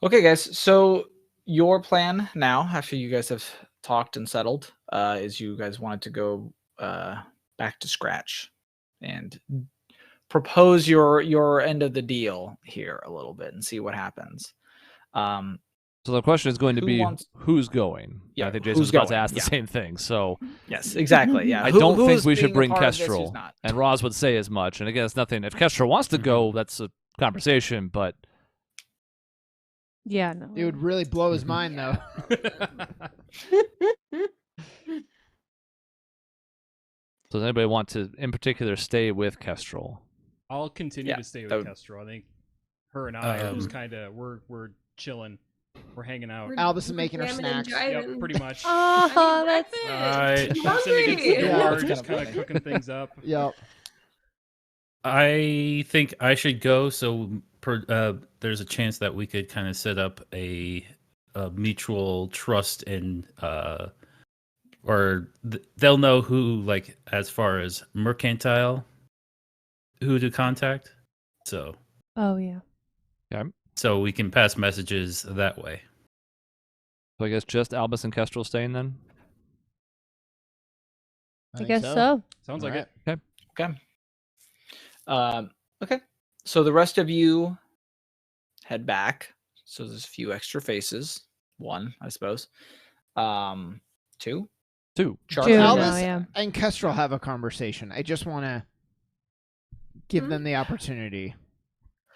Okay, guys. So your plan now, after you guys have talked and settled, is you guys wanted to go back to scratch and propose your end of the deal here a little bit and see what happens. Um, So the question is going to Who be wants- who's going. Yeah, I think Jason who's was about to going? ask the Yeah. same thing. So yes, exactly. Yeah. I don't think who's we should being a bring part of this, who's Kestrel. not? And Roz would say as much. And again, it's nothing. If Kestrel wants to go, that's a conversation. But Yeah, no. It would really blow his mind, though. so does anybody want to, in particular, stay with Kestrel? I'll continue Yeah, to stay that with would- Kestrel. I think her and I are just kind of we're chilling, we're hanging out. Albus is making her Jamming and snacks. Yep, jiving. pretty much. Oh, that's breakfast. I'm sitting against the Hungry. Yeah, door, that's just kinda kind of funny. cooking things up. Yep. I think I should go. So there's a chance that we could kind of set up a mutual trust in, they'll know who, like, as far as mercantile, who to contact. So Oh yeah. so we can pass messages that way. So I guess just Albus and Kestrel staying then? I guess so. Sounds like Alright. it. Okay. Okay. So the rest of you head back. So there's a few extra faces. One, I suppose. Two. Two. Charles. Two now, Albus yeah. and Kestrel have a conversation. I just want to give them the opportunity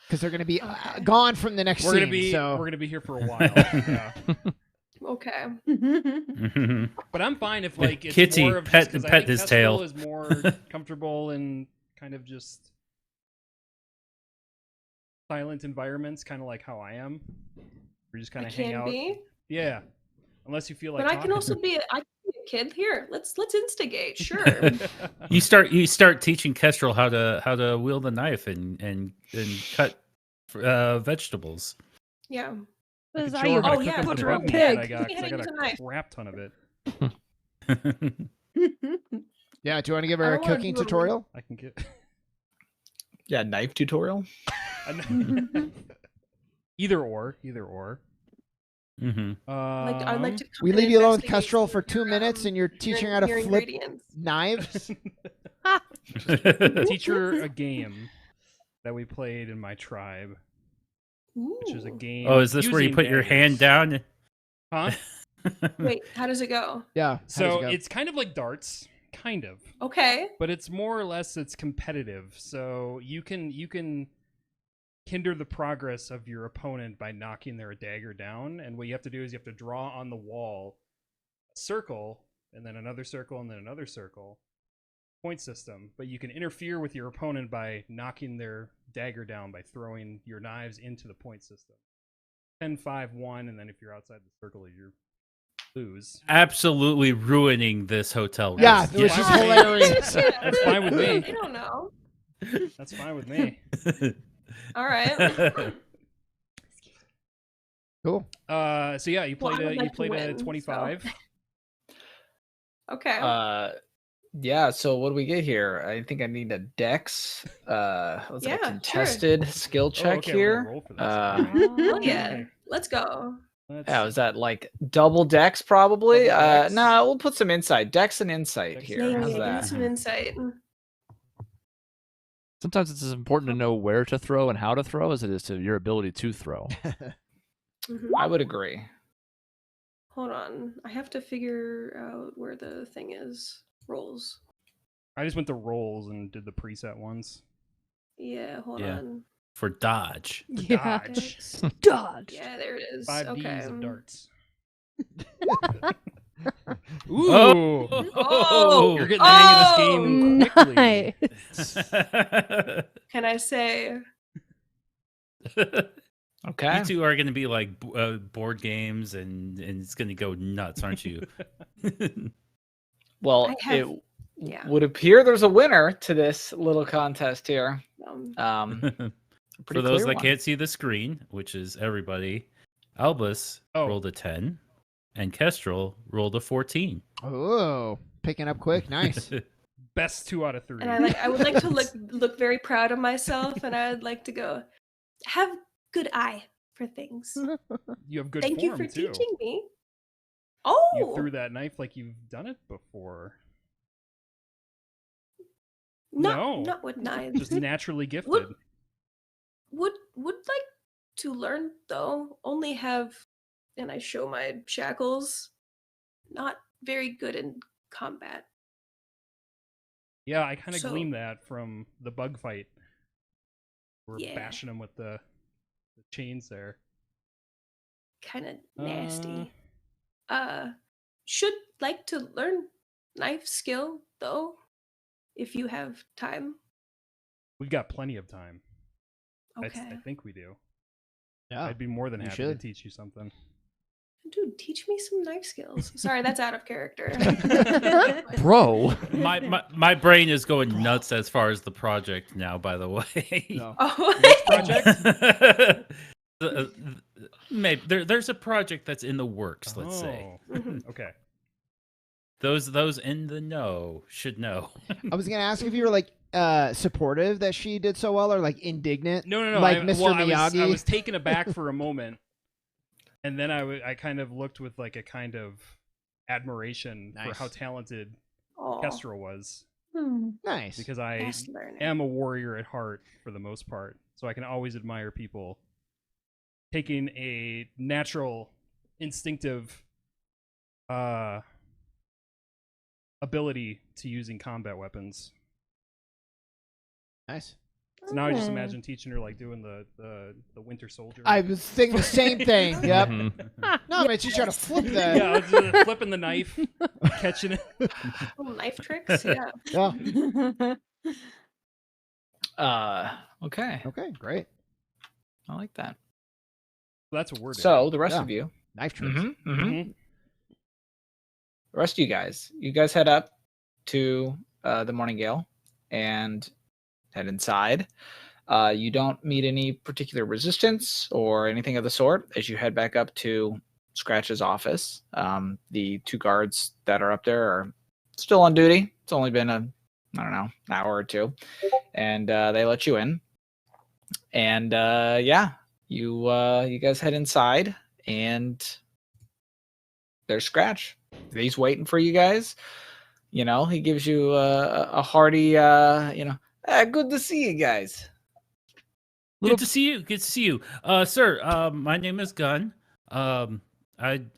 because they're going to be gone from the next We're scene. gonna be so we're gonna be here for a while. Yeah. Okay. But I'm fine if like it's Kitty, more of pet- just 'cause I pet think his Kestrel tail. is more comfortable in kind of just silent environments, kind of like how I am. We just kind I of hang can out. be, Yeah, unless you feel like. but I can talking. also be. I can be a kid here. Let's instigate. Sure. You start teaching Kestrel how to wield a knife and cut vegetables. Yeah. I This could is show how you her how to Oh, cook yeah, a butcher a bread meat pig. that I got, 'cause I Use got a a knife. crap ton of it. yeah, do you want to give I her a don't wanna cooking do a tutorial? I can get Yeah, knife tutorial. either or. Mm-hmm. Like I'd like to. We come leave and you alone with investigate Kestrel some for of 2 your, minutes, and you're teaching her how to your flip ingredients. knives. teach her a game that we played in my tribe, which is a Ooh. game. Oh, is this where you using put your hand daggers. down? Huh? Wait, how does it go? Yeah. how does So it go? it's kind of like darts, kind of, Okay. but it's more or less it's competitive. So you can hinder the progress of your opponent by knocking their dagger down, and what you have to do is you have to draw on the wall a circle, and then another circle, and then another circle. Point system, but you can interfere with your opponent by knocking their dagger down by throwing your knives into the point system. 10, 5, 1, and then if you're outside the circle, you lose. Absolutely ruining this hotel. Yeah, room. which is Yeah. hilarious. That's fine with me. I don't know. That's fine with me. All right. Cool. So yeah, you Well, played I would like to a win, 25. Okay. Yeah, so what do we get here? I think I need a dex. What's Yeah, a sure. contested skill check okay, we're here? gonna roll for this. Hell yeah. Okay. Let's go. Yeah, is that like double dex probably? Double dex. No, we'll put some insight. Dex and insight Dex here. and Yeah, How's give me that? some insight. Sometimes it's as important to know where to throw and how to throw as it is to your ability to throw. Mhm. I would agree. Hold on. I have to figure out where the thing is. Rolls. I just went to rolls and did the preset ones. Yeah, hold Yeah. on. For dodge. Yeah. Dodge. Dodge. Yeah, there it is. 5 okay. Ds of darts. Oh! Oh! You're getting the hang of this game quickly. Nice. Can I say? Okay. You two are going to be like board games, and it's going to go nuts, aren't you? Well, I have- it yeah. would appear there's a winner to this little contest here. A For pretty those clear that one. can't see the screen, which is everybody, Albus Oh. rolled a 10, and Kestrel rolled a 14. Oh, picking up quick. Nice. Best 2 out of 3. And I would like to look very proud of myself, and I would like to go have good eye. for things. You have good Thank form you for too. teaching me. You Oh, threw that knife like you've done it before. not No. with knives. Just naturally gifted. Would like to learn though. Only have, and I show my shackles. Not very good in combat. Yeah, I kind of So- gleaned that from the bug fight. We're Yeah. bashing them with the chains there. Kind of nasty. Should like to learn knife skill though, if you have time. We've got plenty of time. Okay. I think we do. Yeah. I'd be more than you happy to should. teach you something. Dude, teach me some knife skills. Sorry, that's out of character. Bro. My brain is going nuts as far as the project now. By the way, No. Oh, Project? Maybe there's a project that's in the works. Let's say Oh, okay. those in the know should know. I was gonna ask if you were like supportive that she did so well, or like indignant. No. Like I, Mr. well, Miyagi. I was taken aback for a moment, and then I kind of looked with like a kind of admiration for Nice. how talented Aw, Kestrel was, Nice. because I fast learner. am a warrior at heart for the most part, so I can always admire people taking a natural, instinctive ability to using combat weapons. Nice. So now I just imagine teaching her like doing the Winter Soldier. I was thinking the same thing. Yep. Mhm. No, I'm gonna teach you how to flip that. yeah, just flipping the knife, catching it. Little knife tricks, yeah. Yeah. Okay. Okay. Great. I like that. That's what we're doing. So the rest Yeah. of you, Knife tricks. Mhm. the rest of you guys head up to the Morning Gale and head inside. You don't meet any particular resistance or anything of the sort as you head back up to Scratch's office. The two guards that are up there are still on duty. It's only been an hour or two, and they let you in. And you guys head inside, and there's Scratch. He's waiting for you guys. You know, he gives you a hearty, good to see you guys. Good to see you. Good to see you, sir. My name is Gunn. I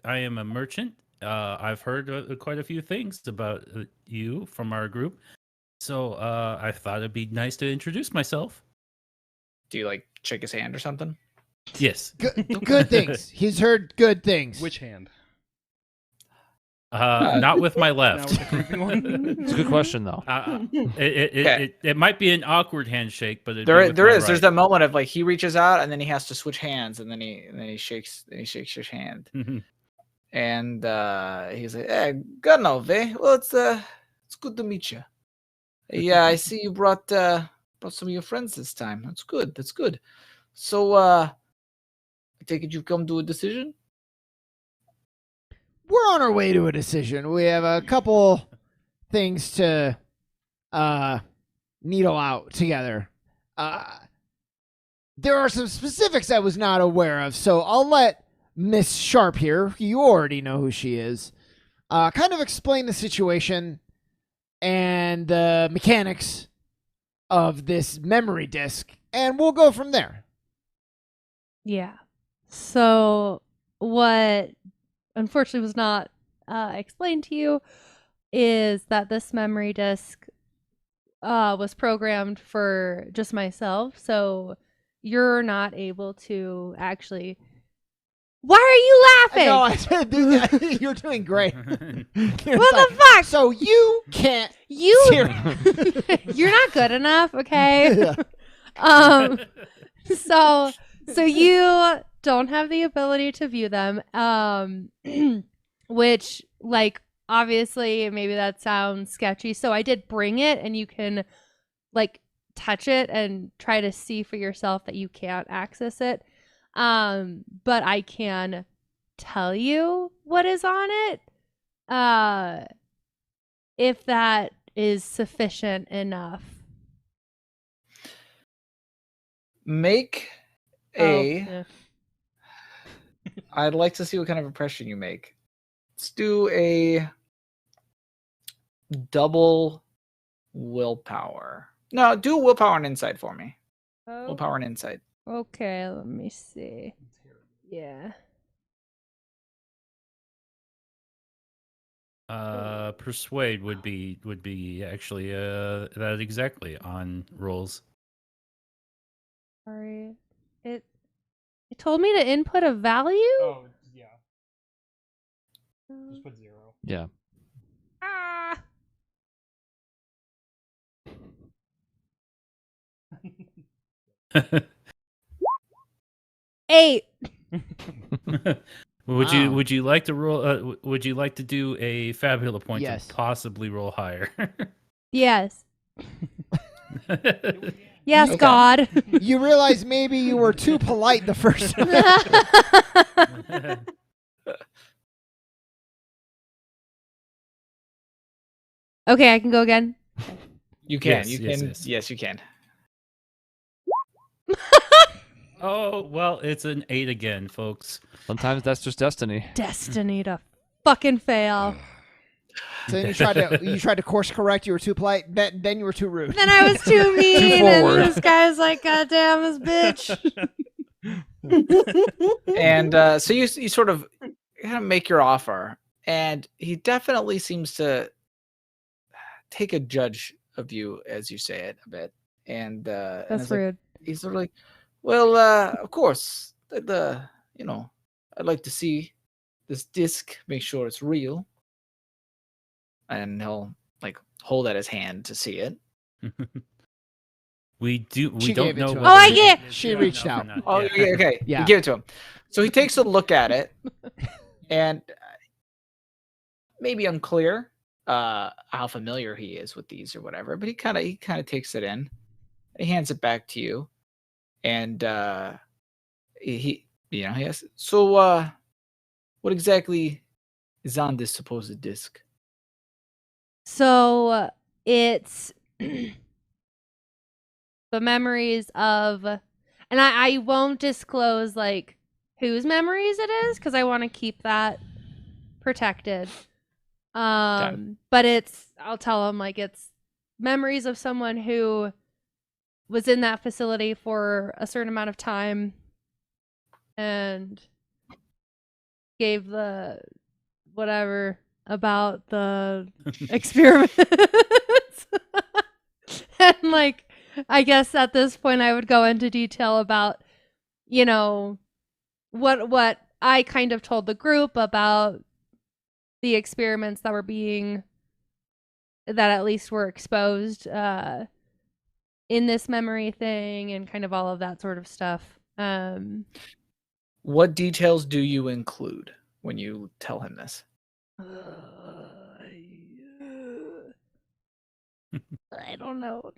am a merchant. I've heard quite a few things about you from our group, so I thought it'd be nice to introduce myself. Do you like shake his hand or something? Yes. Good things. He's heard good things. Which hand? Not with my Now left. with the creepy one. It's a good question, though. It might be an awkward handshake, but There is. There's Right. that moment of like he reaches out and then he has to switch hands and then he shakes your hand and he's like, "Hey, Gunov, eh? Well, it's good to meet you. Yeah, I see you brought some of your friends this time. That's good. That's good. So, I take it you've come to a decision." We're on our way to a decision. We have a couple things to needle out together. There are some specifics I was not aware of, so I'll let Miss Sharp here, you already know who she is, kind of explain the situation and the mechanics of this memory disk, and we'll go from there. Yeah. So what unfortunately was not explained to you is that this memory disk was programmed for just myself. So you're not able to actually. Why are you laughing? No, I said you're doing great. What the fuck? So you can't. You Seriously. you're not good enough, okay? Yeah. So you don't have the ability to view them, which, like, obviously maybe that sounds sketchy. So I did bring it, and you can, like, touch it and try to see for yourself that you can't access it. But I can tell you what is on it, if that is sufficient enough. Make Oh, a yeah. I'd like to see what kind of impression you make. Let's do a double willpower. No, do willpower and insight for me. Oh, Willpower and insight. okay, let me see. Yeah. Persuade would be actually that exactly on rolls. Sorry. It told me to input a value? Oh, yeah. Just put 0. Yeah. Ah. Eight. Would Wow. you like to roll? Would you like to do a Fabula point Yes. to possibly roll higher? Yes. Yes, Okay. God. You realize maybe you were too polite the first time. Okay, I can go again. You can. Yes, you yes, can. yes. Yes, you can. Oh well, it's an 8 again, folks. Sometimes that's just destiny. Destiny to fucking fail. So then you tried to course correct. You were too polite. Then you were too rude. Then I was too mean, forward. and this guy's like, "God damn this bitch." And so you sort of kind of make your offer, and he definitely seems to take a judge of you as you say it a bit. And That's it's like, rude. he's sort of like, well, of course, I'd like to see this disc, make sure it's real. And he'll like hold out his hand to see it. We She don't gave it know. to him. Oh, I whether get- it is She good reached enough or out. not. Oh, Yeah. yeah, okay. Yeah. You give it to him. So he takes a look at it, and maybe unclear how familiar he is with these or whatever, but he kind of takes it in, and he hands it back to you, and he asks, so what exactly is on this supposed disc? So it's the memories of, and I won't disclose like whose memories it is because I want to keep that protected. But I'll tell him like it's memories of someone who was in that facility for a certain amount of time and gave the whatever about the experiments. And like I guess at this point I would go into detail about what I kind of told the group about the experiments that at least were exposed in this memory thing and kind of all of that sort of stuff. What details do you include when you tell him this? I don't know.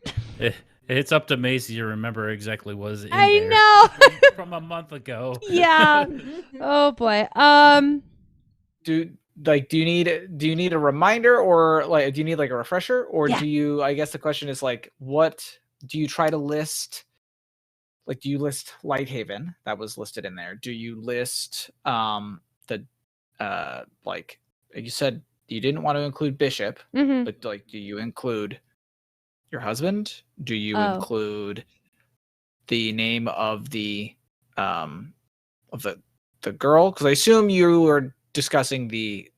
It's up to Macy to remember exactly what was in I there know. from a month ago. Yeah. Oh boy. Do you need a reminder, or like do you need like a refresher, or Yeah. do you, I guess the question is like, what do you try to list? Like, do you list Lighthaven that was listed in there? Do you list the like you said you didn't want to include Bishop, Mhm. but like do you include your husband? Do you Oh. include the name of the girl? Because I assume you were discussing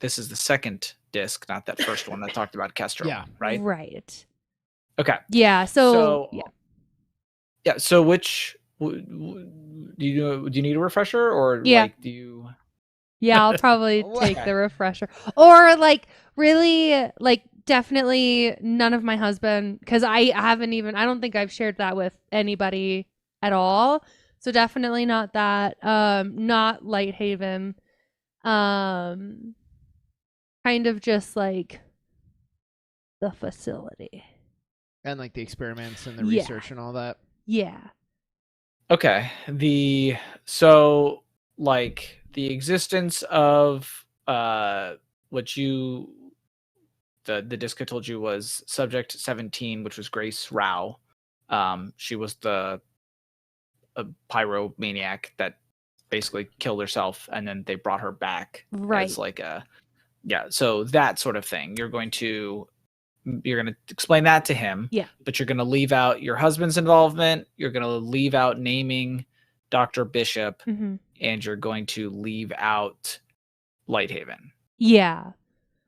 this is the second disc, not that first one that talked about Kestrel. Yeah. Right. Right. Okay. Yeah. So yeah. Yeah. So which do you need a refresher, or Yeah. like do you? Yeah, I'll probably take Okay. the refresher. Or like really like definitely none of my husband because I don't think I've shared that with anybody at all. So definitely not that. Not Lighthaven. Kind of just like the facility. And like the experiments and the Yeah. research and all that. Yeah. Okay. So like the existence of what the disc I told you was Subject 17, which was Grace Rao. She was a pyromaniac that basically killed herself, and then they brought her back Right. as like so that sort of thing. You're going to explain that to him. Yeah. But you're going to leave out your husband's involvement. You're going to leave out naming Dr. Bishop, Mm-hmm. and you're going to leave out Lighthaven. Yeah,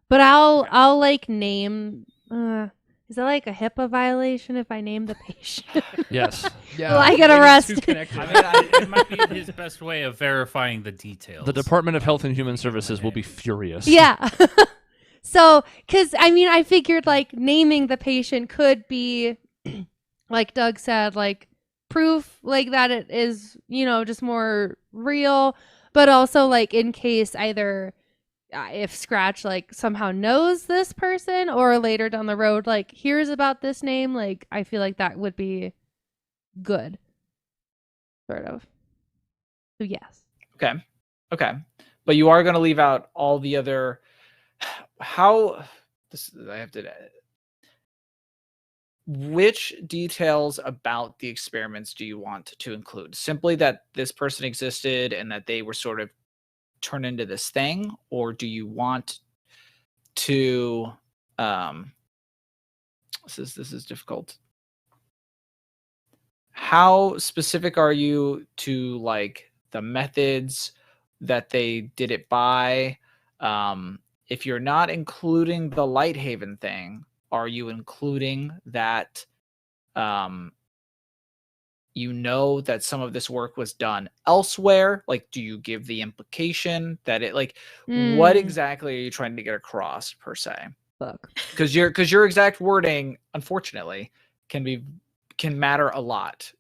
but I'll like name. Is that like a HIPAA violation if I name the patient? Yes. Yeah. Will I get Maybe too arrested? connected. I mean, it might be his best way of verifying the details. The Department of Health and Human Services will be furious. Yeah. So, because I mean, I figured like naming the patient could be, like Doug said, like proof like that it is, just more real, but also like in case either if Scratch like somehow knows this person or later down the road like hears about this name, like I feel like that would be good, sort of. So yes. Okay. But you are going to leave out all the other. Which details about the experiments do you want to include? Simply that this person existed and that they were sort of turned into this thing, or do you want to this is difficult. How specific are you to like the methods that they did it by? If you're not including the Lighthaven thing, are you including that that some of this work was done elsewhere? Like, do you give the implication that it what exactly are you trying to get across per se? Book. Because your exact wording, unfortunately, can matter a lot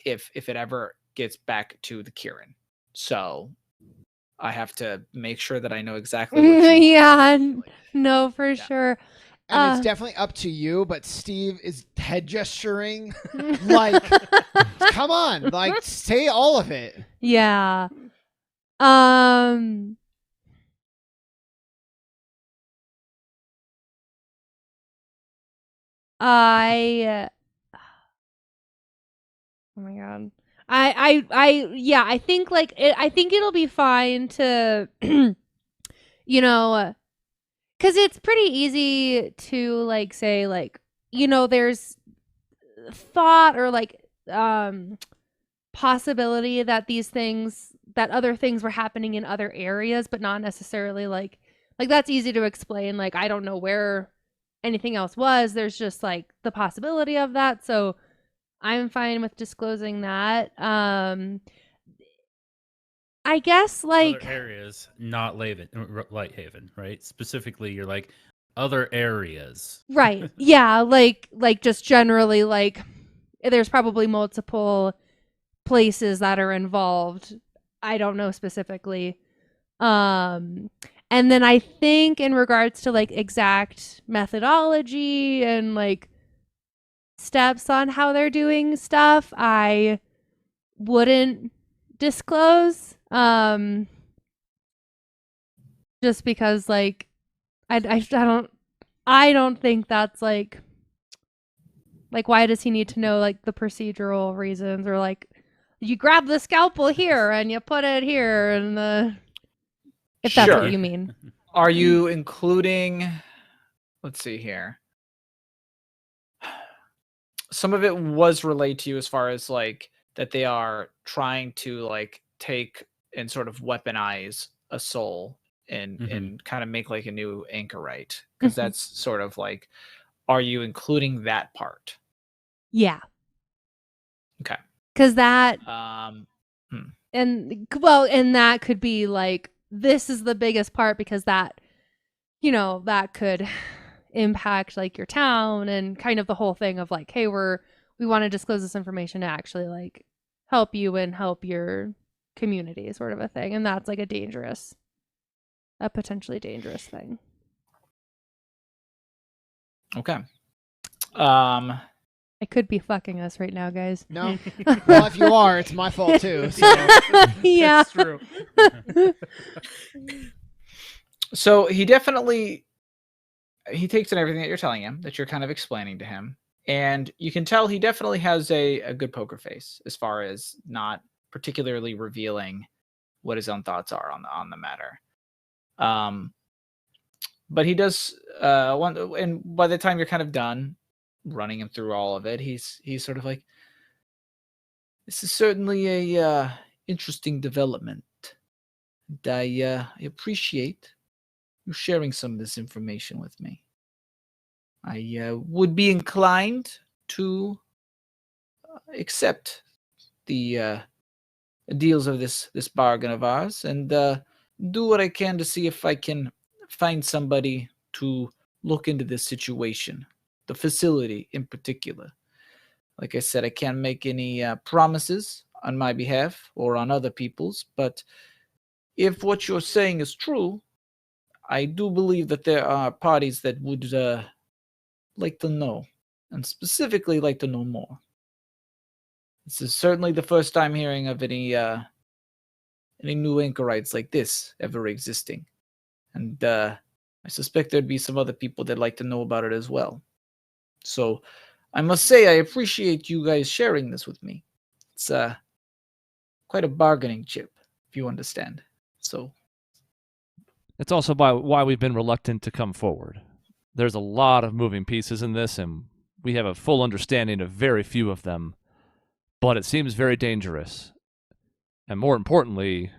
if it ever gets back to the Kieran. So I have to make sure that I know exactly what you want. No, for sure. And it's definitely up to you, but Steve is head gesturing like, come on, like say all of it. Yeah. Oh my god. I think I think it'll be fine to cuz it's pretty easy to like say like there's thought or like possibility that other things were happening in other areas but not necessarily like that's easy to explain. Like I don't know where anything else was. There's just like the possibility of that. So I'm fine with disclosing that. I guess like other areas, not Lighthaven, right? Specifically, you're like other areas, right? Yeah, like just generally like there's probably multiple places that are involved. I don't know specifically. And then I think in regards to like exact methodology and like steps on how they're doing stuff, I wouldn't disclose just because like I don't think that's like why does he need to know like the procedural reasons or like you grab the scalpel here and you put it here and if that's what you mean. Are you including, let's see here, some of it was relayed to you as far as like that they are trying to like take and sort of weaponize a soul and kind of make like a new anchorite, because that's sort of like, are you including that part? Yeah. Okay. Because that and that could be like, this is the biggest part because that that could impact like your town and kind of the whole thing of like, hey, we want to disclose this information to actually like help you and help your community, sort of a thing. And that's like a potentially dangerous thing. Okay. I could be fucking us right now, guys. No. Well, if you are, it's my fault too. So. Yeah. That's true. So he takes in everything that you're telling him, that you're kind of explaining to him, and you can tell he definitely has a good poker face as far as not particularly revealing what his own thoughts are on the matter. But he does and by the time you're kind of done running him through all of it, he's sort of like, this is certainly a interesting development. And I appreciate you sharing some of this information with me. I would be inclined to accept the deals of this bargain of ours, and do what I can to see if I can find somebody to look into this situation, the facility in particular. Like I said, I can't make any promises on my behalf or on other people's, but if what you're saying is true, I do believe that there are parties that would like to know, and specifically like to know more. This is certainly the first time hearing of any new anchorites like this ever existing, and I suspect there'd be some other people that like to know about it as well. So, I must say I appreciate you guys sharing this with me. It's quite a bargaining chip, if you understand. So, It's also why we've been reluctant to come forward. There's a lot of moving pieces in this, and we have a full understanding of very few of them. But it seems very dangerous. And more importantly,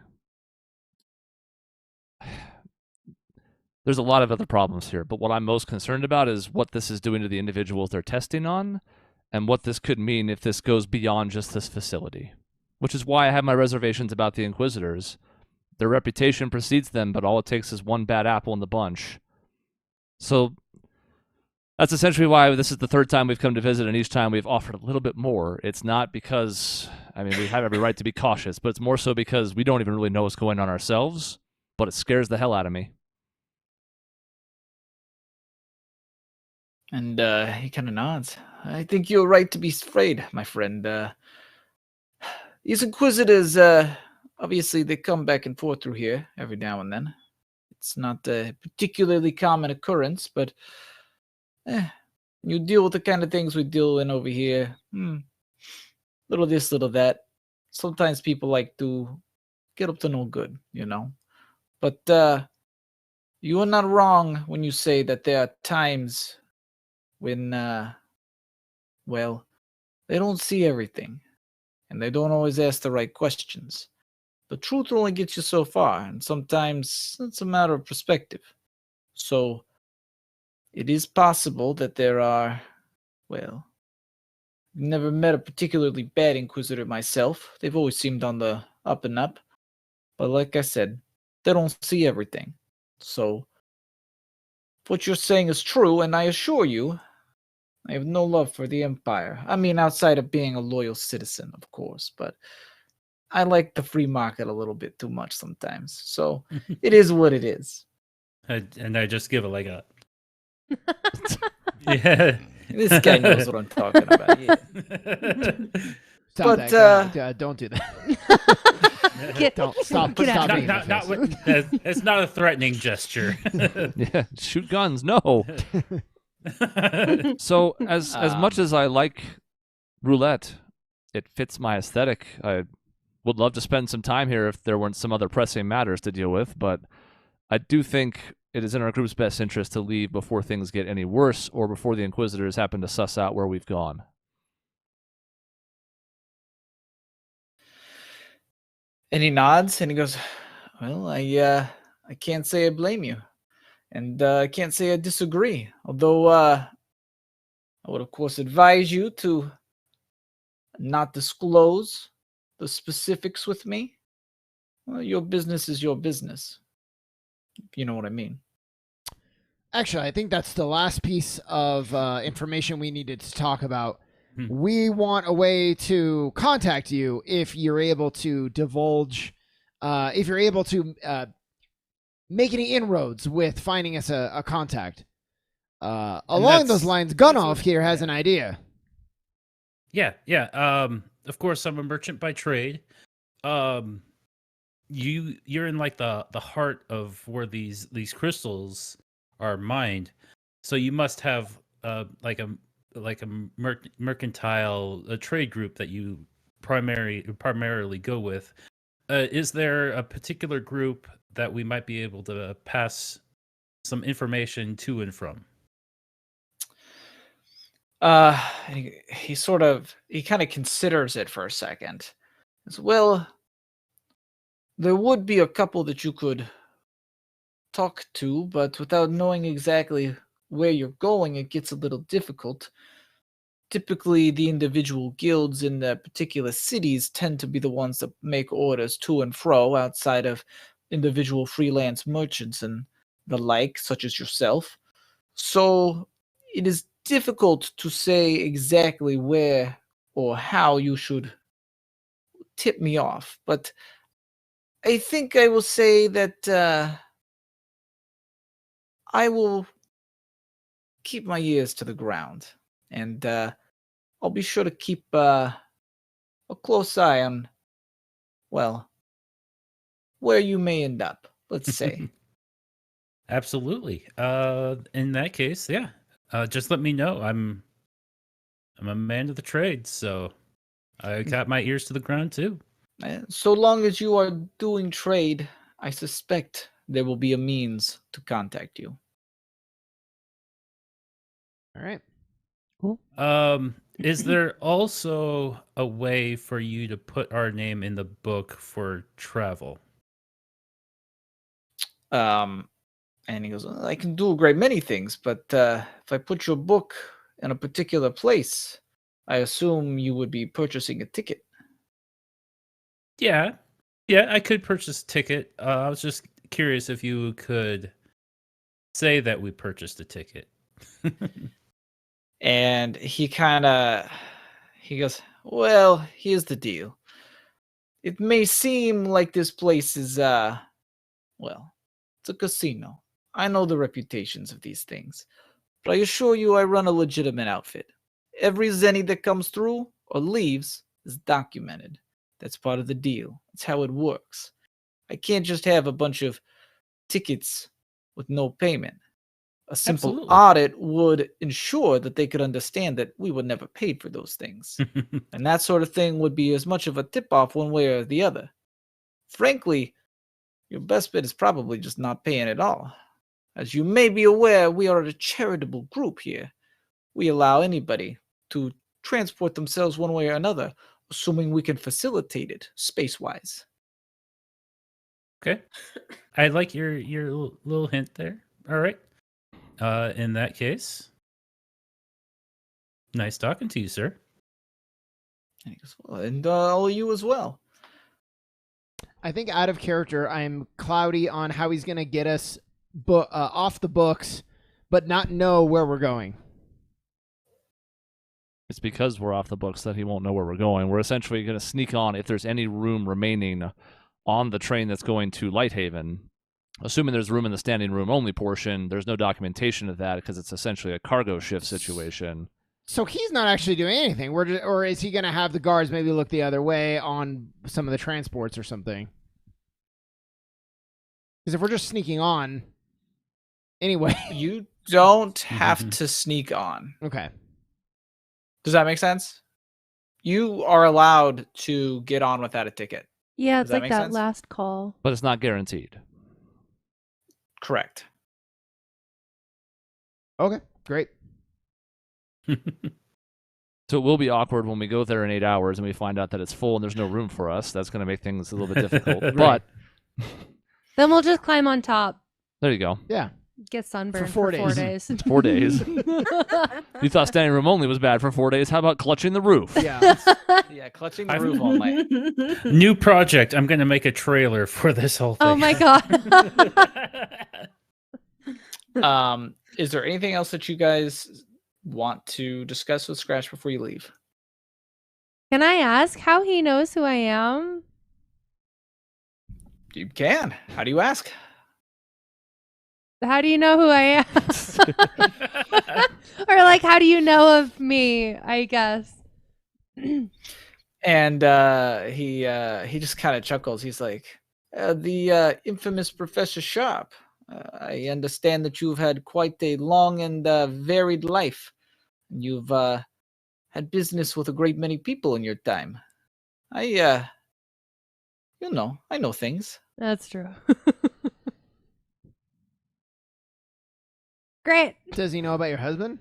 there's a lot of other problems here. But what I'm most concerned about is what this is doing to the individuals they're testing on, and what this could mean if this goes beyond just this facility. Which is why I have my reservations about the Inquisitors. Their reputation precedes them, but all it takes is one bad apple in the bunch. So that's essentially why this is the third time we've come to visit, and each time we've offered a little bit more. It's not because, we have every right to be cautious, but it's more so because we don't even really know what's going on ourselves, but it scares the hell out of me. and he kind of nods. I think you're right to be afraid, my friend. These Inquisitors, obviously, they come back and forth through here every now and then. It's not a particularly common occurrence, but you deal with the kind of things we deal in over here. Little this, little that. Sometimes people like to get up to no good, But you are not wrong when you say that there are times when, they don't see everything, and they don't always ask the right questions. The truth only gets you so far, and sometimes it's a matter of perspective. So, it is possible that there are, never met a particularly bad Inquisitor myself. They've always seemed on the up and up. But like I said, they don't see everything. So, what you're saying is true, and I assure you, I have no love for the Empire. Outside of being a loyal citizen, of course, but I like the free market a little bit too much sometimes. So, it is what it is. And I just give it like a... Yeah. This guy knows what I'm talking about. Yeah. Stop But, that. Don't do that. Don't stop. Get out. Stop being not offensive. with, it's not a threatening gesture. Yeah, shoot guns, no. So, as much as I like roulette, it fits my aesthetic. I would love to spend some time here if there weren't some other pressing matters to deal with, but I do think it is in our group's best interest to leave before things get any worse or before the Inquisitors happen to suss out where we've gone. And he nods and he goes, I can't say I blame you. And I can't say I disagree. Although I would, of course, advise you to not disclose the specifics with me. Well, your business is your business. If you know what I mean. Actually, I think that's the last piece of information we needed to talk about. We want a way to contact you if you're able to divulge, if you're able to make any inroads with finding us a contact. Along those lines, Gunoff here has an idea. Yeah. Of course, I'm a merchant by trade. You're in like the heart of where these crystals are mined, so you must have like a mercantile trade group that you primarily go with. Is there a particular group that we might be able to pass some information to and from? He kind of considers it for a second. As well, there would be a couple that you could talk to, but without knowing exactly where you're going, it gets a little difficult. Typically, the individual guilds in the particular cities tend to be the ones that make orders to and fro outside of individual freelance merchants and the like, such as yourself. So it is difficult to say exactly where or how you should tip me off, but I think I will say that I will keep my ears to the ground, and I'll be sure to keep a close eye on, well, where you may end up, let's say. Absolutely. In that case, yeah. Just let me know. I'm a man of the trade, so I got my ears to the ground too. So long as you are doing trade, I suspect there will be a means to contact you. All right. Is there also a way for you to put our name in the book for travel? And he goes, I can do a great many things, but if I put your book in a particular place, I assume you would be purchasing a ticket. Yeah, I could purchase a ticket. I was just curious if you could say that we purchased a ticket. And he goes, well, here's the deal. It may seem like this place is, well, it's a casino. I know the reputations of these things, but I assure you I run a legitimate outfit. Every zenny that comes through or leaves is documented. That's part of the deal. That's how it works. I can't just have a bunch of tickets with no payment. A simple Absolutely. audit would ensure that they could understand that we were never paid for those things. And that sort of thing would be as much of a tip-off one way or the other. Frankly, your best bet is probably just not paying at all. As you may be aware, we are a charitable group here. We allow anybody to transport themselves one way or another, assuming we can facilitate it space-wise. Okay. I like your little hint there. All right. In that case, nice talking to you, sir. And he goes, well, and all of you as well. I think out of character, I'm cloudy on how he's going to get us off the books, but not know where we're going. It's because we're off the books that he won't know where we're going. We're essentially going to sneak on if there's any room remaining on the train that's going to Lighthaven. Assuming there's room in the standing room only portion, there's no documentation of that because it's essentially a cargo shift situation. So he's not actually doing anything. Or is he going to have the guards maybe look the other way on some of the transports or something? Because if we're just sneaking on, anyway. You don't have to sneak on. Okay. Does that make sense? You are allowed to get on without a ticket. Yeah, Does it's that like make that sense? last call. But it's not guaranteed. Correct. Okay, great. So it will be awkward when we go there in 8 hours and we find out that it's full and there's no room for us. That's going to make things a little bit difficult. Right. But Then we'll just climb on top, there you go. Yeah. get sunburned For 4 for 4 days. days. 4 days. You thought standing room only was bad for 4 days. How about clutching the roof? Yeah. Yeah, clutching the roof all night. New project. I'm going to make a trailer for this whole thing. Oh my god. Is there anything else that you guys want to discuss with Scratch before you leave? Can I ask how he knows who I am? You can. How do you ask? How do you know who I am? Or like, how do you know of me, I guess? And he just kind of chuckles. He's like, the infamous Professor Sharp. I understand that you've had quite a long and varied life. You've had business with a great many people in your time. You're I know things. That's true. Great. Does he know about your husband?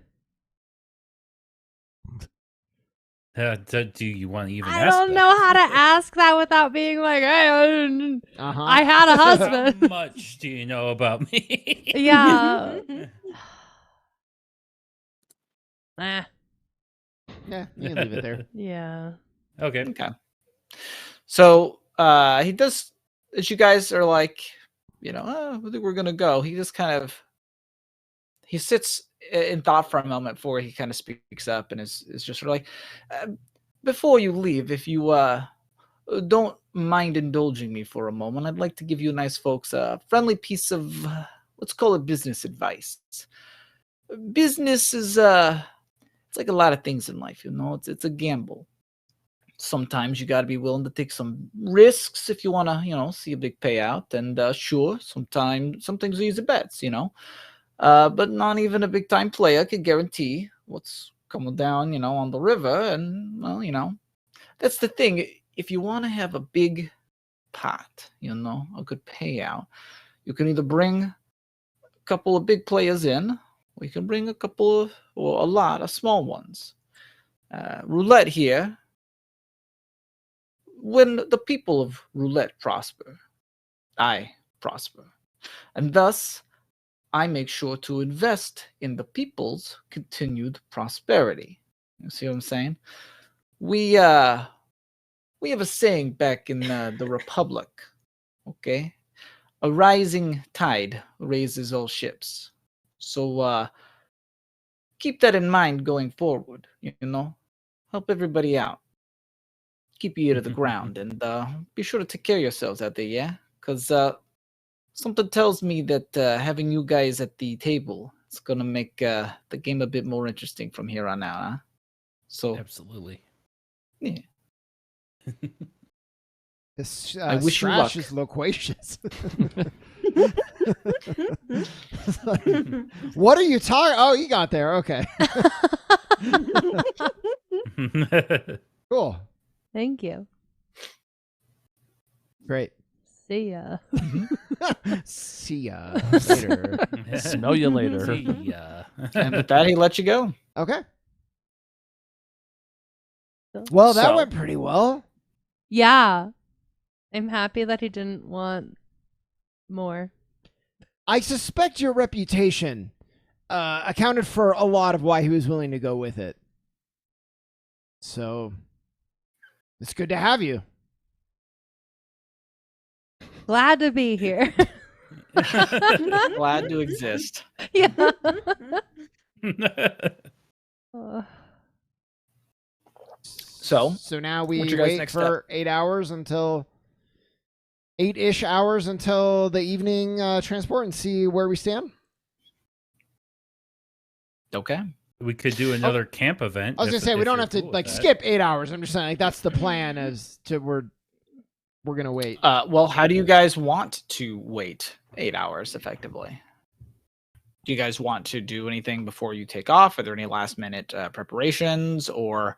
Do you want to even I ask don't that? know how to ask that without being like, hey, Uh-huh. I had a How husband. much do you know about me? Yeah. Nah. Yeah, you can leave it there. Yeah. Okay. Okay. So he does, as you guys are like, I think we're gonna go. He just kind of he sits in thought for a moment before he kind of speaks up and is just sort of like, before you leave, if you don't mind indulging me for a moment, I'd like to give you nice folks a friendly piece of let's call it business advice. Business is it's like a lot of things in life, it's a gamble. Sometimes you got to be willing to take some risks if you want to, see a big payout. And sure, some things are easy bets, but not even a big time player could guarantee what's coming down, on the river. And well, that's the thing. If you want to have a big pot, a good payout, you can either bring a couple of big players in, or you can bring a couple of, or a lot of small ones. Roulette here. When the people of roulette prosper, I prosper. And thus, I make sure to invest in the people's continued prosperity. You see what I'm saying? We have a saying back in the Republic, okay? A rising tide raises all ships. So keep that in mind going forward, Help everybody out. Keep your ear to the ground and be sure to take care of yourselves out there, yeah? Because something tells me that having you guys at the table is going to make the game a bit more interesting from here on out, huh? So, Absolutely. yeah. This I wish you Strash luck. is loquacious. What are you talking? Oh, you got there. Okay. Cool. Thank you. Great. See ya. See ya later. Smell you later. See ya. And with that, he let you go. Okay. Well, that So- went pretty well. Yeah. I'm happy that he didn't want more. I suspect your reputation accounted for a lot of why he was willing to go with it. So, it's good to have you. Glad to be here. Glad to exist. Yeah. Ugh. So now we what's your guys' wait next for 8 hours until 8-ish hours until the evening transport and see where we stand. Okay. We could do another camp event. I was gonna say we don't have to skip 8 hours. I'm just saying like that's the plan as to we're gonna wait. Well, how do you guys want to wait 8 hours effectively? Do you guys want to do anything before you take off? Are there any last minute preparations, or are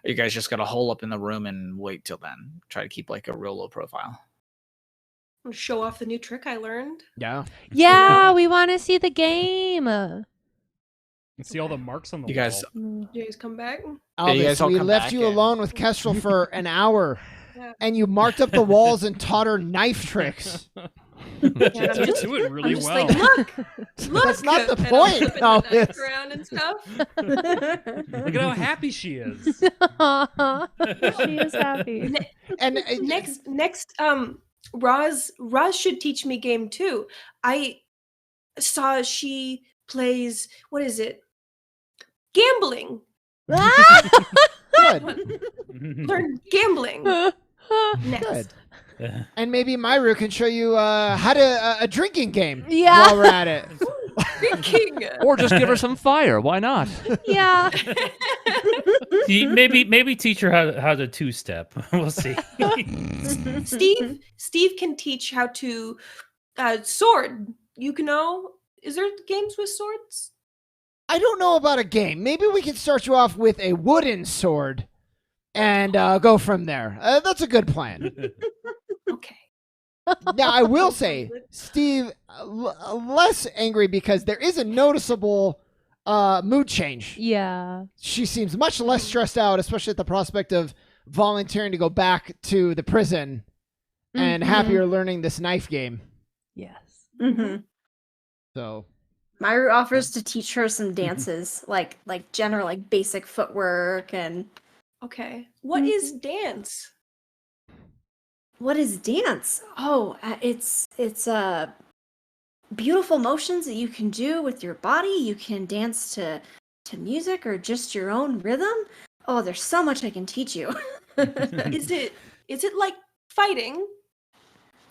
you guys just gonna hole up in the room and wait till then? Try to keep like a real low profile. Show off the new trick I learned. Yeah. Yeah, we want to see the game. And see all the marks on the You guys, wall. You guys come back. Albus, you guys all we come left back you and- alone with Kestrel for an hour, Yeah. and you marked up the walls and taught her knife tricks. And I'm You just, do it really I'm just well. like, look, look. That's not the And I'm point, flipping the Albus. knife around and stuff. Look at how happy she is. She is happy. And Next, Roz should teach me game too. I saw she plays. What is it? Gambling. good, Learn gambling next. good. And maybe Myru can show you how to a drinking game Yeah. while we're at it. Drinking. Or just give her some fire. Why not? Yeah. maybe teach her how to two-step. We'll see. Steve can teach how to sword. You can know. Is there games with swords? I don't know about a game. Maybe we can start you off with a wooden sword and go from there. That's a good plan. Okay. Now, I will say, Steve, less angry because there is a noticeable mood change. Yeah. She seems much less stressed out, especially at the prospect of volunteering to go back to the prison and Mhm. happier learning this knife game. Yes. Mm-hmm. So, Myru offers to teach her some dances, like general like basic footwork and Okay. What is dance? what is dance? Oh, it's beautiful motions that you can do with your body. You can dance to music or just your own rhythm. Oh, there's so much I can teach you. Is it like fighting?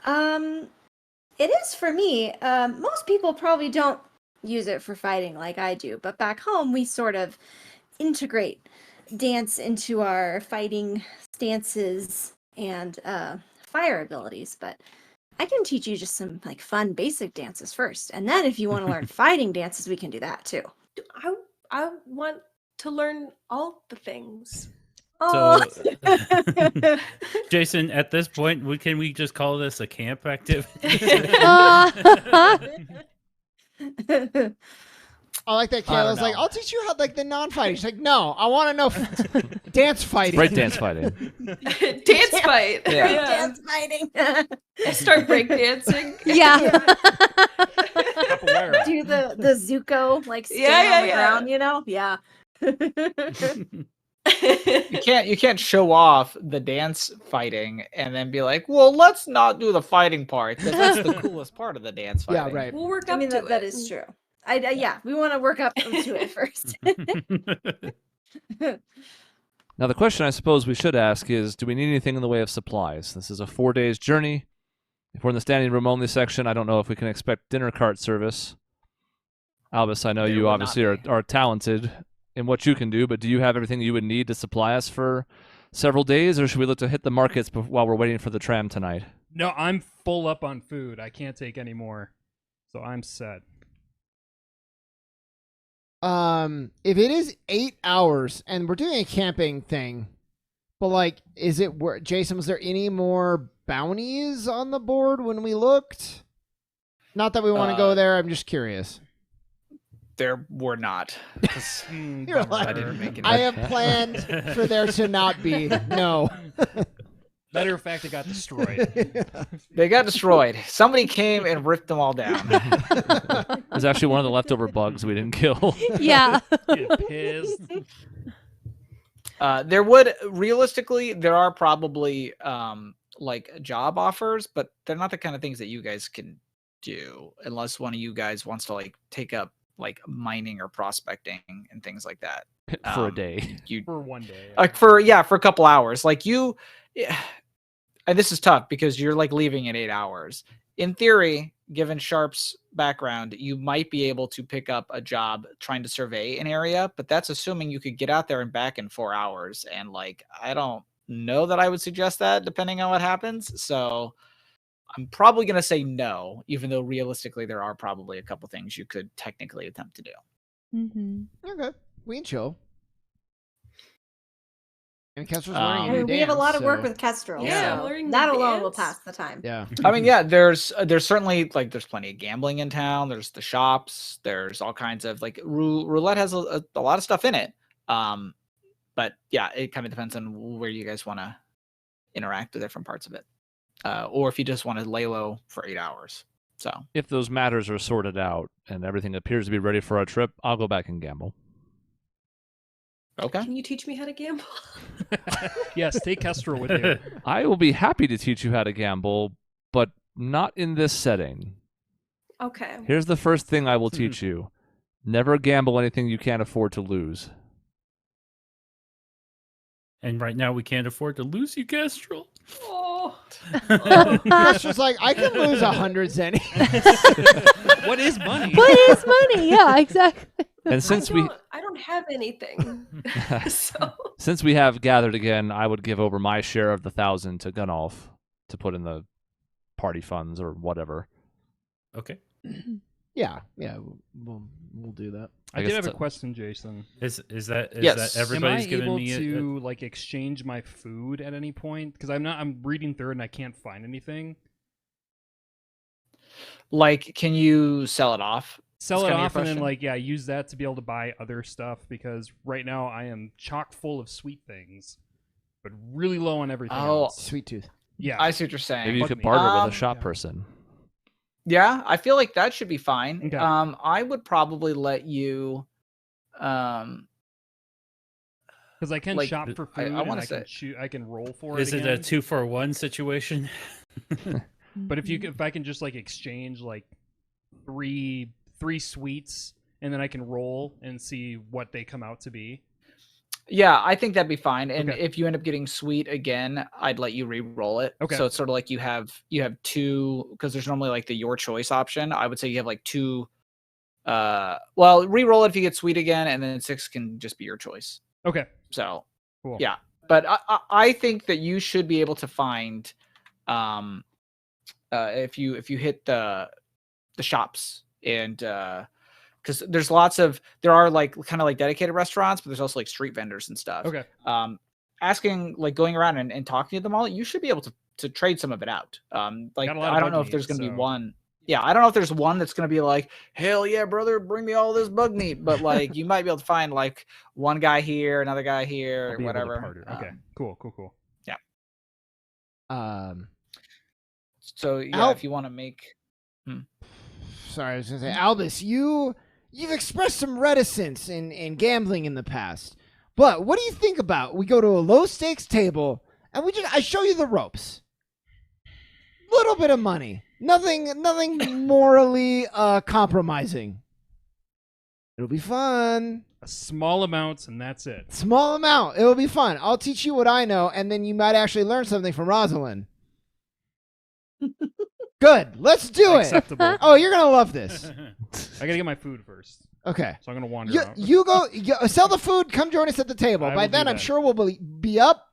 It is for me. Most people probably don't use it for fighting like I do, but back home we sort of integrate dance into our fighting stances and fire abilities. But I can teach you just some like fun basic dances first, and then if you want to learn fighting dances, we can do that too. I want to learn all the things. Oh, So, Jason, at this point, can we just call this a camp activity? I like that I don't Kayla's like, know. I'll teach you how, like, the non-fighting. She's like, no, I want to know dance fighting. Break dance fighing. Dance fight. Yeah. dance fighting. Start break dancing. Yeah. Capoeira. Do the Zuko like stand Yeah, on the yeah. ground, you know? Yeah. You can't show off the dance fighting and then be like, well, let's not do the fighting part because that's the coolest part of the dance Yeah, fighting. right. We'll work I up mean to that it. is true. Yeah, we want to work up to it first. Now, the question I suppose we should ask is, do we need anything in the way of supplies? This is a 4 days journey. If we're in the standing room only section, I don't know if we can expect dinner cart service. Albus, I know There you would not obviously be. are talented in what you can do, but do you have everything you would need to supply us for several days, or should we look to hit the markets while we're waiting for the tram tonight? No, I'm full up on food. I can't take any more, so I'm set. If it is 8 hours and we're doing a camping thing, but like, is it where Jason? Was there any more bounties on the board when we looked? Not that we want to go there. I'm just curious. There were not. 'Cause You're like, I didn't make it. I have planned for there to not be. No. Matter of fact, it got destroyed. They got destroyed. Somebody came and ripped them all down. It was actually one of the leftover bugs we didn't kill. Yeah. Get pissed. There would realistically, there are probably like job offers, but they're not the kind of things that you guys can do unless one of you guys wants to like take up like mining or prospecting and things like that. For a day. You For one day. like for a couple hours. Like you, and this is tough because you're like leaving in 8 hours. In theory, given Sharp's background, you might be able to pick up a job trying to survey an area, but that's assuming you could get out there and back in 4 hours. And like, I don't know that I would suggest that depending on what happens. So I'm probably going to say no, even though realistically there are probably a couple things you could technically attempt to do. Mm-hmm. Okay, we can chill. And Kestrel's learning a Um, new We have a dance, lot of work so- with Kestrel, Yeah, so learning the that alone will dance. pass the time. Yeah. I mean, yeah, there's certainly like there's plenty of gambling in town. There's the shops. There's all kinds of like roulette has a lot of stuff in it. But yeah, it kind of depends on where you guys want to interact with different parts of it, or if you just want to lay low for 8 hours. So If those matters are sorted out and everything appears to be ready for our trip, I'll go back and gamble. okay, Can you teach me how to gamble? Yes, take Kestrel with you. I will be happy to teach you how to gamble, but not in this setting. Okay. Here's the first thing I will teach you. Never gamble anything you can't afford to lose. And right now we can't afford to lose you, Kestrel. Oh. Kestrel's like, I can lose 100 zenny. What is money? What is money? Yeah, exactly. And since we I don't have anything. So since we have gathered again, I would give over my share of the 1,000 to Gunolf to put in the party funds or whatever. Okay. Yeah, we'll do that. I I guess did have a it's a- question, Jason. Is that Yes. that Am I everybody's giving able me to like exchange my food at any point? Because I'm reading through it and I can't find anything. Like, can you sell it off? Sell That's it kinda your off and then question? use that to be able to buy other stuff because right now I am chock full of sweet things, but really low on everything Oh, else. Sweet tooth. Yeah. I see what you're saying. Maybe you Fuck could me. barter with a Um, shop Yeah. person. Yeah, I feel like that should be fine. Okay. I would probably let you, um, Because I can like, shop for I food and wanna I can say I can roll for Is it it a again. 2-for-1 situation? But if I can just like exchange like three sweets and then I can roll and see what they come out to be. yeah, I think that'd be fine. And Okay. if you end up getting sweet again, I'd let you re-roll it. Okay. So it's sort of like you have 2, because there's normally like the your choice option. I would say you have like 2. Well, re-roll it if you get sweet again, and then 6 can just be your choice. Okay. So Cool. yeah, but I think that you should be able to find, if you hit the shops and because there are like kind of like dedicated restaurants, but there's also like street vendors and stuff. Okay. Asking, like, going around and talking to them all, you should be able to trade some of it out. Like, Got a lot of I don't bug know if meat, there's going to be so- one. Yeah, I don't know if there's one that's going to be like, hell yeah, brother, bring me all this bug meat. But like, you might be able to find like one guy here, another guy here, I'll be whatever. able to barter. Okay. Cool. So yeah, Al- if you want to make, Sorry, I was gonna say, Albus, you've expressed some reticence in gambling in the past. But what do you think about we go to a low stakes table and I show you the ropes. Little bit of money. Nothing morally compromising. It'll be fun. A small amount and that's it. Small amount. It'll be fun. I'll teach you what I know, and then you might actually learn something from Rosalind. Good. Let's do it. Acceptable. Oh, you're gonna love this. I gotta get my food first, Okay. so I'm gonna wander You, out. you go sell the food. Come join us at the table. I By will do then, I'm that. sure we'll be up,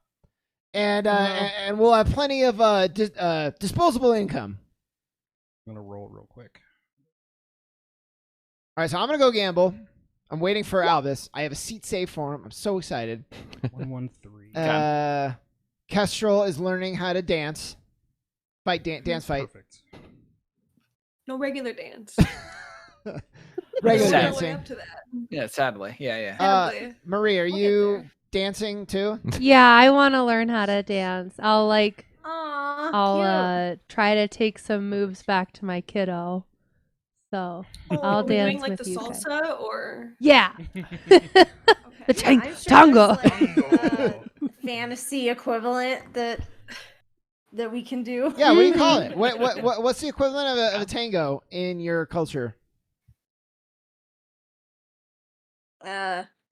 and and we'll have plenty of disposable income. I'm gonna roll real quick. All right, so I'm gonna go gamble. I'm waiting for Albus. I have a seat saved for him. I'm so excited. 113. Kestrel is learning how to dance. Dance fight. Perfect. No regular dance. Regular Sad. Working our way dancing. up to that. yeah, sadly, yeah. Sadly. Marie, are We'll get you there. dancing too? Yeah, I want to learn how to dance. I'll Aw, try to take some moves back to my kiddo. So Oh, I'll are we doing dance like with the you guys. salsa or yeah, okay. The cute. tang- I'm sure tango. there's, like, fantasy equivalent that we can do. Yeah. What do you call it? What's the equivalent of a tango in your culture?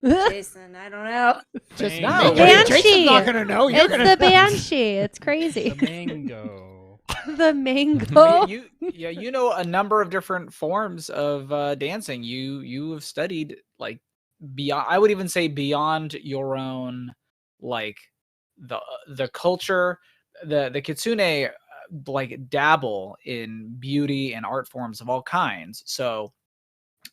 Jason, I don't know. Just No, Banshee. Jason's not gonna know. You're it's gonna the banshee. It's The crazy. mango. The mango. You know a number of different forms of dancing. You have studied like beyond. I would even say beyond your own, like the culture. The kitsune like dabble in beauty and art forms of all kinds. So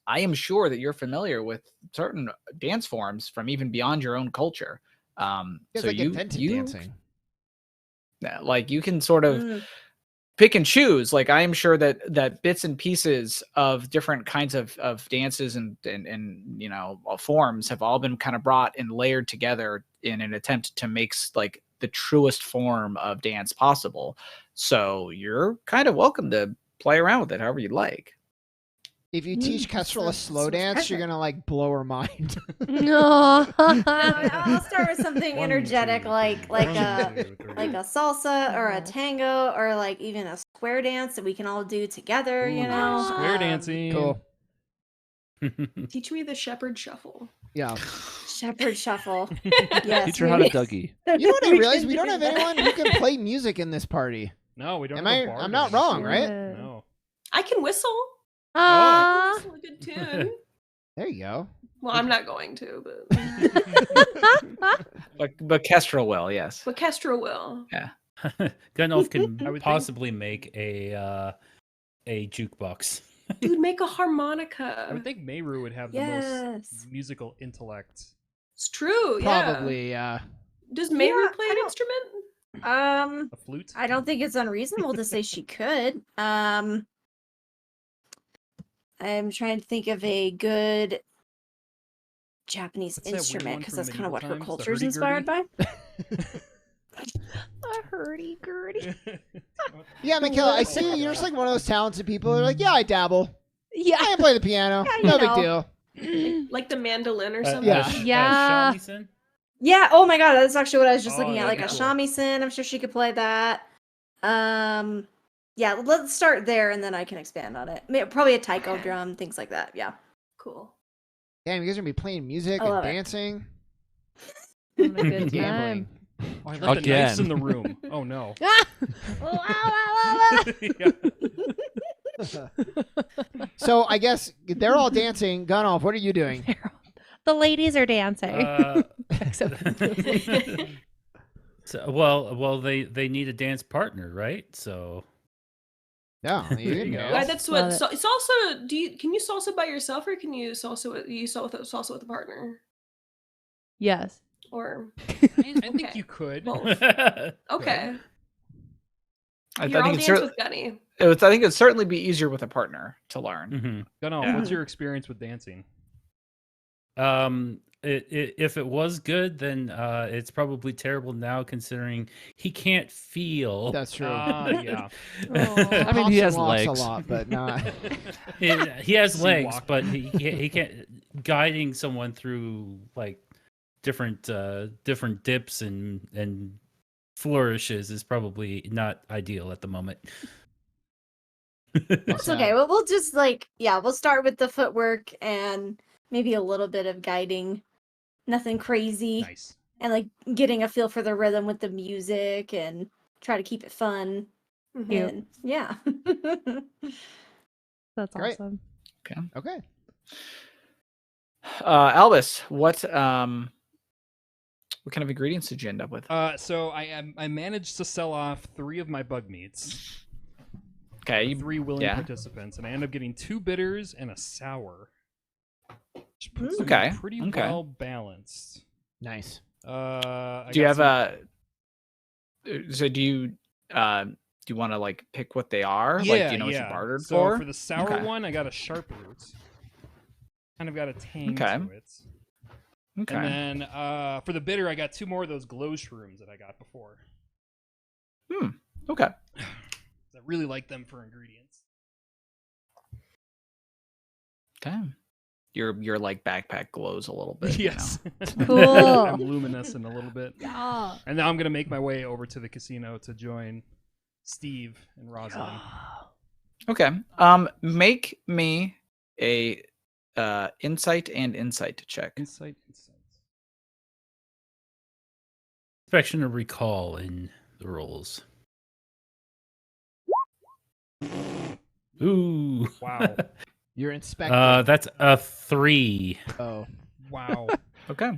I am sure that you're familiar with certain dance forms from even beyond your own culture. It's So like invented dancing. yeah, like you can sort of Mm. pick and choose. Like I am sure that bits and pieces of different kinds of dances and forms have all been kind of brought and layered together in an attempt to make like the truest form of dance possible. So you're kind of welcome to play around with it however you'd like. If you teach Kestrel a so- slow so dance, you're special. gonna like blow her mind. No. I'll start with something 1, energetic 2, like 1, a 2, 3. like a salsa or a Yes. tango or like even a square dance that we can all do together, you Ooh, know. Square Um, dancing. Cool. Teach me the shepherd shuffle. Yeah. Shepherd shuffle. Yes. Teach her how to we- Dougie. You know what I we realized? can We don't do have that. anyone who can play music in this party. No, we don't. Am have a I- bar I'm not dance. wrong, right? No. I can whistle. Oh, I Aw. can whistle a good tune. There you go. Well, I'm not going to, but But Kestrel will, yes. but Kestra will. Gunolf can I would think- possibly make a jukebox. Dude, make a I harmonica. would think Meru would have the Yes. most musical intellect. It's true. Yeah. Probably. Does Mayru Yeah, play I an don't- instrument? A flute. I don't think it's unreasonable to say she could. I'm trying to think of a good Japanese What's that weird instrument one because from that's kind of what her medieval times? The culture is inspired by. A hurdy-gurdy. Yeah, Michaela, I see you. You're just like one of those talented people. They're like, yeah, I dabble. Yeah. I can play the piano. Yeah, No you big know. deal. Like the mandolin or Uh, something. Yeah. Yeah. shamisen? Yeah. Oh my god, that's actually what I was just Oh, looking at. that'd Like a be cool. shamisen. I'm sure she could play that. Yeah. Let's start there, and then I can expand on it. Probably a taiko Okay. drum, things like that. Yeah. Cool. Damn, you guys are gonna be playing music I and love it. dancing. Having a good and time. gambling. Oh, I left the knives Again. in the room. Oh no. Ah! Oh, ow, ow, ow, Yeah. So I guess they're all dancing. Gunoff, what are you doing? ow. The ladies are dancing. Except So, well, they need a dance partner, right? So Yeah, There you go. Yeah, that's Love what it. salsa. Can you salsa by yourself, or can you salsa with a partner? yes. Or I think Okay. you could. both? Okay. I Here, I'll think it's dance cer- with Gunny. I think it'd certainly be easier with a partner to learn. Mhm. Gunnoff, Yeah. what's your experience with dancing? If it was good, then it's probably terrible now, considering he can't feel. That's true. Yeah. Aw. I mean, he Hops has and walks legs. a lot, but not. He has Sea legs, walk. but he can't. Guiding someone through like different dips and flourishes is probably not ideal at the moment. It's okay. Well, we'll just we'll start with the footwork and maybe a little bit of guiding. Nothing crazy. Nice. And like getting a feel for the rhythm with the music and try to keep it fun. Cute. And yeah. That's Great. awesome. Okay. Albus, what kind of ingredients did you end up with? So I managed to sell off 3 of my bug meats. Okay, you 3 willing yeah. participants, and I end up getting 2 bitters and a sour. Which puts them Okay, pretty okay. well balanced. Nice. I do you got have some- so do you want to like pick what they are? Yeah, Like, do you know what yeah. you bartered so for? for the sour Okay. one, I got a sharp root. Kind of got a tang Okay. to it. Okay. And then for the bitter, I got 2 more of those glow shrooms that I got before. Okay. I really like them for ingredients. Okay. Your like backpack glows a little bit. Yes. Cool. I'm luminescent a little bit. Yeah. And now I'm gonna make my way over to the casino to join Steve and Rosalind. Okay. Make me a insight check. Insight. Inspection or recall in the rolls. Ooh. Wow. You're inspecting. That's a 3. Oh. Wow. Okay.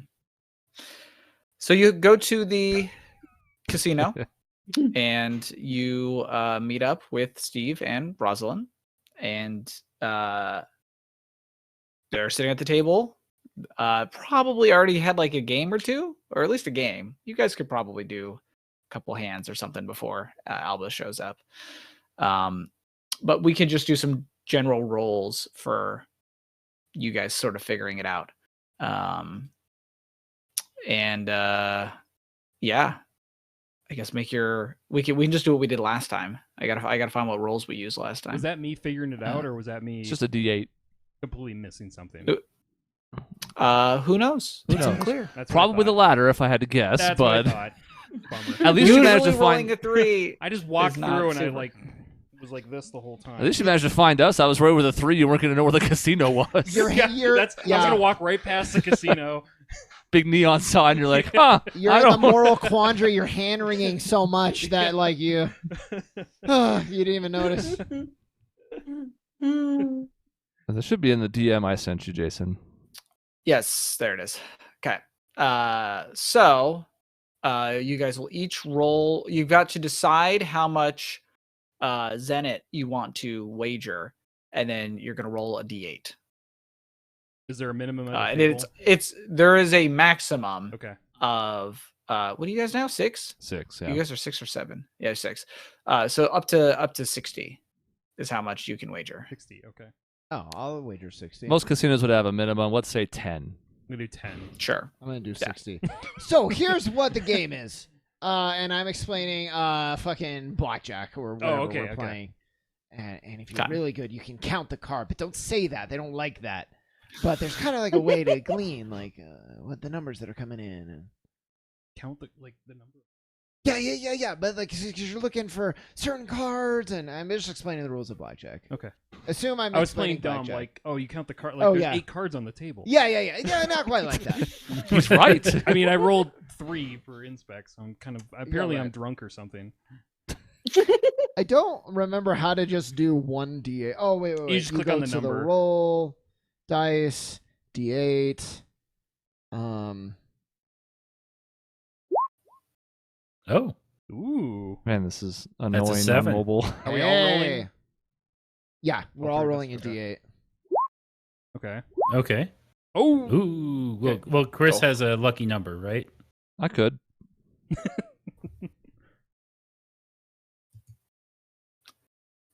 So you go to the casino and you meet up with Steve and Rosalind, and they're sitting at the table. Probably already had like a game or two, or at least a game. You guys could probably do a couple hands or something before Alba shows up. But we can just do some general rolls for you guys sort of figuring it out. Yeah, I guess we can just do what we did last time. I gotta find what rolls we used last time. Was that me figuring it out, or was that me It's just a D8. completely missing something? Who knows? Who It's knows? unclear. That's what I Probably the thought. later, if I had to guess. That's but what I thought. Bummer. at least you managed to Usually rolling find. a 3. I just walked It's not through and I super. like was like this the whole time. At least you managed to find us. I was worried with a 3. You weren't going to know where the casino was. You're- yeah, you're- I was yeah. gonna walk right past the casino. Big neon sign. You're like, huh? You're I in the don't. moral quandary. You're hand wringing so much that like you didn't even notice. That should be in the DM I sent you, Jason. Yes, there it is. Okay. So you guys will each roll. You've got to decide how much Zenit you want to wager, and then you're gonna roll a d8. Is there a minimum? And there is a maximum Okay. of what do you guys now? 6? 6. You Yeah. guys are 6 or 7. Yeah, 6. So up to 60 is how much you can wager. 60. Okay. Oh, I'll wager 60. Most casinos would have a minimum. Let's say 10. I'm gonna do 10. Sure. I'm gonna do 60. So here's what the game is. And I'm explaining fucking blackjack or whatever okay, we're okay. playing. And if you're Okay. really good, you can count the card, but don't say that. They don't like that. But there's kind of like a way to glean like what the numbers that are coming in. And... Count the number. Yeah. But like, because you're looking for certain cards, and I'm just explaining the rules of blackjack. Okay. Assume I'm I was explaining playing dumb, blackjack. like, oh, you count the card. Like, Oh, there's yeah. 8 cards on the table. Yeah, not quite like that. He's right. I mean, I rolled 3 for inspect, so I'm kind of apparently right. I'm drunk or something. I don't remember how to just do 1d8. Oh wait. You just click go on the to number. the roll, dice, d8. Oh, Ooh. Man, this is a annoying on 7. mobile. Are we all rolling? Yeah, we're I'll all try rolling a this, okay. d8. Okay. okay. Oh. Ooh. Well, Okay. well, Chris Cool. has a lucky number, right? I could.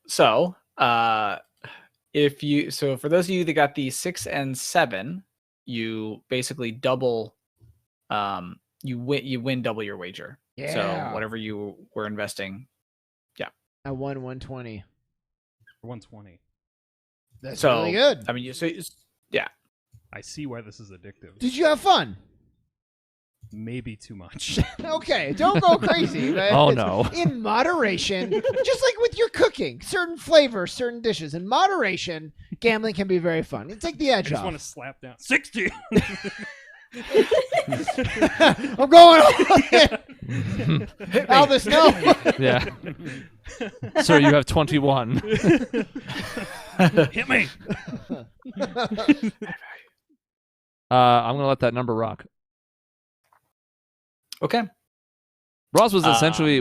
So, for those of you that got the 6 and 7, you basically double. You win double your wager. Yeah. So whatever you were investing. I won 120. 120. That's So really good. I mean, yeah. I see why this is addictive. Did you have fun? Maybe too much. Okay, don't go crazy. Right? Oh, It's no. In moderation, just like with your cooking, certain flavors, certain dishes. In moderation, gambling can be very fun. You take the I edge just off. want to slap down 60. I'm going on it. Albus, no. Yeah. Sir, you have 21. Hit me. I'm going to let that number rock. Okay. Roz was essentially,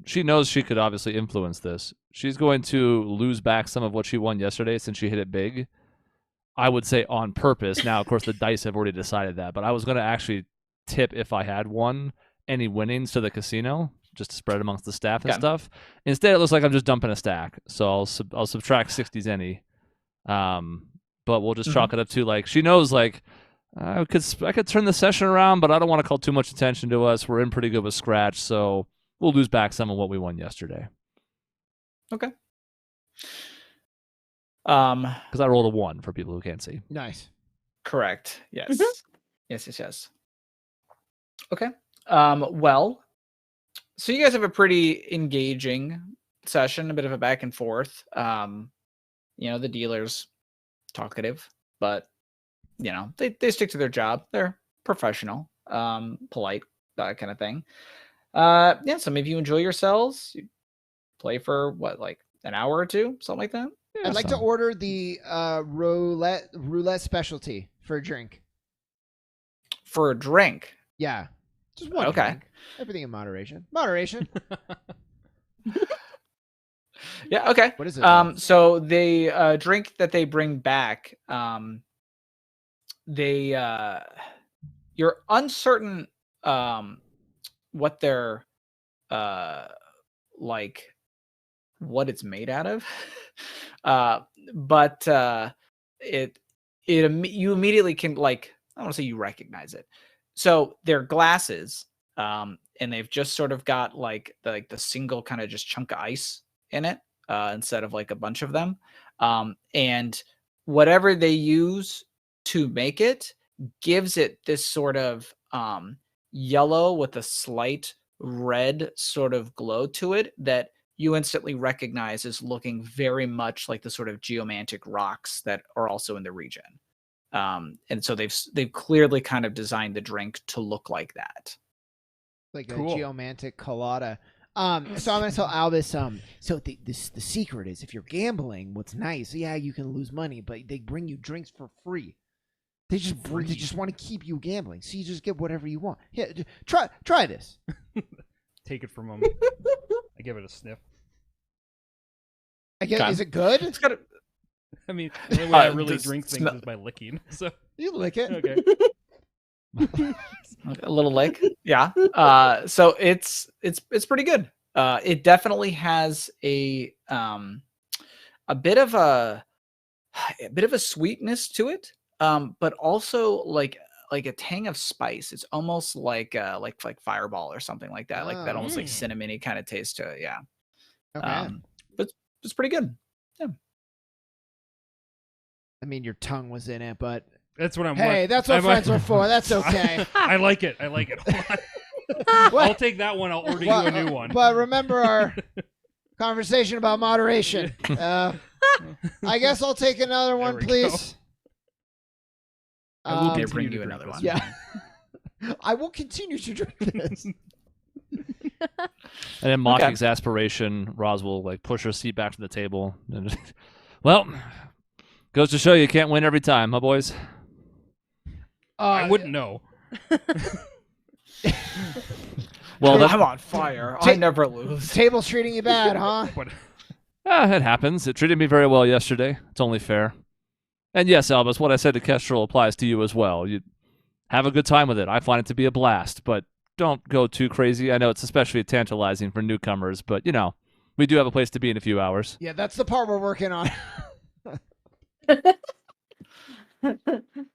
she knows she could obviously influence this. She's going to lose back some of what she won yesterday since she hit it big. I would say on purpose. Now, of course, the dice have already decided that, but I was going to actually tip, if I had won, any winnings to the casino, just to spread amongst the staff and Okay. stuff. Instead, it looks like I'm just dumping a stack, so I'll subtract 60s any. But we'll just chalk it up to, like, she knows, like, I could turn the session around, but I don't want to call too much attention to us. We're in pretty good with scratch, so we'll lose back some of what we won yesterday. Okay. Because I rolled a 1 for people who can't see. Nice. Correct. Yes. Yes. Okay. Well, so you guys have a pretty engaging session, a bit of a back and forth. The dealer's talkative, but they stick to their job. They're professional, polite, that kind of thing. Some of you enjoy yourselves. You play for what, like an hour or two, something like that. I'd like to order the roulette specialty for a drink. For a drink. Yeah. Just one Okay. drink. Everything in moderation. Moderation. Yeah, okay. What is it? So the drink that they bring back, you're uncertain what they're like, what it's made out of. But you immediately can, like, I don't want to say you recognize it. So they're glasses, and they've just sort of got like the single kind of just chunk of ice in it, instead of like a bunch of them. And whatever they use to make it gives it this sort of yellow with a slight red sort of glow to it that you instantly recognize as looking very much like the sort of geomantic rocks that are also in the region. And so they've clearly kind of designed the drink to look like that. Like Cool. a geomantic colada. So I'm gonna tell Albus. So the secret is, if you're gambling, what's nice, yeah, you can lose money, but they bring you drinks for free. They just want to keep you gambling, so you just get whatever you want. Yeah, try this. Take it from him. I give it a sniff. I guess, Okay. is it good? It's got a, I mean, the only way I really this drink things smell- is by licking. So You lick it. okay. a little lick. Yeah. So it's pretty good. It definitely has a bit of a a bit of a sweetness to it, but also like a tang of spice. It's almost like Fireball or something like that. Like that almost like cinnamony kind of taste to it. Yeah. Okay. But it's pretty good. Yeah. I mean, your tongue was in it, but That's what I'm. hey, that's what friends are for. That's okay. I like it. Hold on. I'll take that one. I'll order you a new one. But remember our conversation about moderation. I guess I'll take another one, we please. I will They continue bring to you drink another this one. Yeah. I will continue to drink this. And in mock Okay. exasperation, Roz will like push her seat back to the table. And well, goes to show you can't win every time, huh, boys? I wouldn't know. Well, that's, I'm on fire. I never lose. Table's treating you bad, huh? But it happens. It treated me very well yesterday. It's only fair. And yes, Albus, what I said to Kestrel applies to you as well. You have a good time with it. I find it to be a blast, but don't go too crazy. I know it's especially tantalizing for newcomers, but you know, we do have a place to be in a few hours. Yeah, that's the part we're working on.